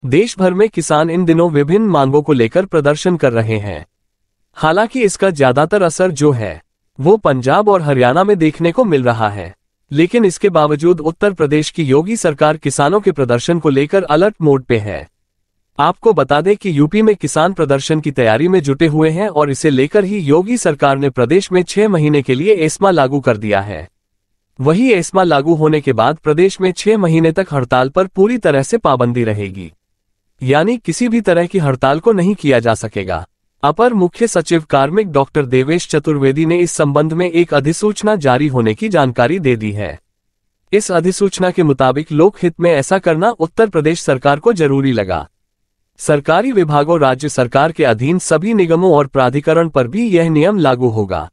देश भर में किसान इन दिनों विभिन्न मांगों को लेकर प्रदर्शन कर रहे हैं। हालांकि इसका ज्यादातर असर जो है वो पंजाब और हरियाणा में देखने को मिल रहा है, लेकिन इसके बावजूद उत्तर प्रदेश की योगी सरकार किसानों के प्रदर्शन को लेकर अलर्ट मोड पे है। आपको बता दें कि यूपी में किसान प्रदर्शन की तैयारी में जुटे हुए हैं और इसे लेकर ही योगी सरकार ने प्रदेश में 6 महीने के लिए एस्मा लागू कर दिया है। वही एस्मा लागू होने के बाद प्रदेश में 6 महीने तक हड़ताल पर पूरी तरह से पाबंदी रहेगी, यानी किसी भी तरह की हड़ताल को नहीं किया जा सकेगा। अपर मुख्य सचिव कार्मिक डॉक्टर देवेश चतुर्वेदी ने इस संबंध में एक अधिसूचना जारी होने की जानकारी दे दी है। इस अधिसूचना के मुताबिक लोक हित में ऐसा करना उत्तर प्रदेश सरकार को जरूरी लगा। सरकारी विभागों, राज्य सरकार के अधीन सभी निगमों और प्राधिकरण पर भी यह नियम लागू होगा।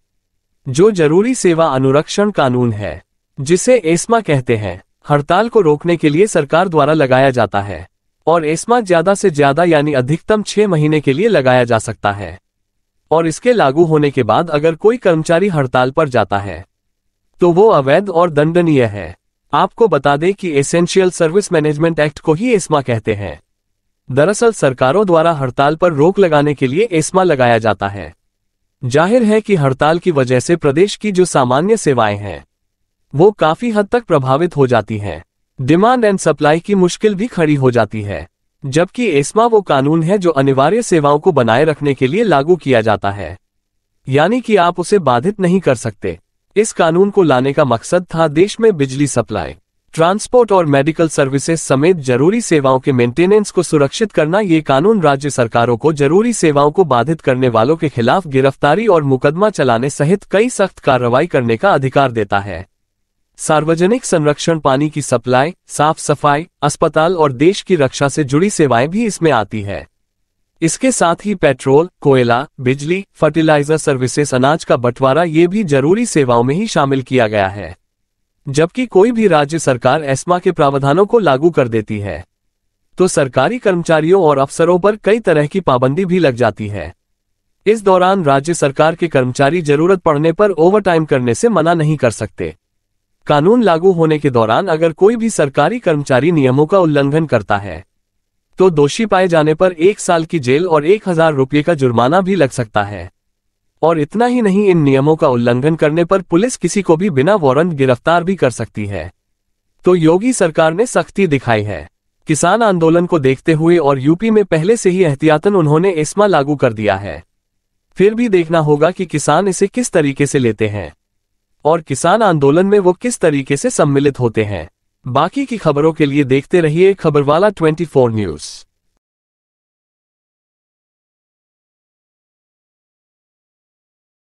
जो जरूरी सेवा अनुरक्षण कानून है, जिसे एस्मा कहते हैं, हड़ताल को रोकने के लिए सरकार द्वारा लगाया जाता है और एस्मा ज्यादा से ज्यादा यानी अधिकतम 6 महीने के लिए लगाया जा सकता है। और इसके लागू होने के बाद अगर कोई कर्मचारी हड़ताल पर जाता है तो वो अवैध और दंडनीय है। आपको बता दें कि एसेंशियल सर्विस मैनेजमेंट एक्ट को ही एस्मा कहते हैं। दरअसल सरकारों द्वारा हड़ताल पर रोक लगाने के लिए एस्मा लगाया जाता है। जाहिर है कि हड़ताल की वजह से प्रदेश की जो सामान्य सेवाएं हैं वो काफी हद तक प्रभावित हो जाती हैं। डिमांड एंड सप्लाई की मुश्किल भी खड़ी हो जाती है, जबकि एस्मा वो कानून है जो अनिवार्य सेवाओं को बनाए रखने के लिए लागू किया जाता है, यानी कि आप उसे बाधित नहीं कर सकते। इस कानून को लाने का मकसद था देश में बिजली सप्लाई, ट्रांसपोर्ट और मेडिकल सर्विसेज समेत जरूरी सेवाओं के मेंटेनेंस को सुरक्षित करना। ये कानून राज्य सरकारों को जरूरी सेवाओं को बाधित करने वालों के खिलाफ गिरफ्तारी और मुकदमा चलाने सहित कई सख्त कार्रवाई करने का अधिकार देता है। सार्वजनिक संरक्षण, पानी की सप्लाई, साफ सफाई, अस्पताल और देश की रक्षा से जुड़ी सेवाएं भी इसमें आती है। इसके साथ ही पेट्रोल, कोयला, बिजली, फर्टिलाइजर सर्विसेज, अनाज का बंटवारा, ये भी जरूरी सेवाओं में ही शामिल किया गया है। जबकि कोई भी राज्य सरकार एस्मा के प्रावधानों को लागू कर देती है तो सरकारी कर्मचारियों और अफसरों पर कई तरह की पाबंदी भी लग जाती है। इस दौरान राज्य सरकार के कर्मचारी जरूरत पड़ने पर ओवरटाइम करने से मना नहीं कर सकते। कानून लागू होने के दौरान अगर कोई भी सरकारी कर्मचारी नियमों का उल्लंघन करता है तो दोषी पाए जाने पर 1 साल की जेल और 1000 रुपये का जुर्माना भी लग सकता है। और इतना ही नहीं, इन नियमों का उल्लंघन करने पर पुलिस किसी को भी बिना वारंट गिरफ्तार भी कर सकती है। तो योगी सरकार ने सख्ती दिखाई है। किसान आंदोलन को देखते हुए और यूपी में पहले से ही एहतियातन उन्होंने एस्मा लागू कर दिया है। फिर भी देखना होगा कि किसान इसे किस तरीके से लेते हैं और किसान आंदोलन में वो किस तरीके से सम्मिलित होते हैं। बाकी की खबरों के लिए देखते रहिए खबरवाला 24 न्यूज़।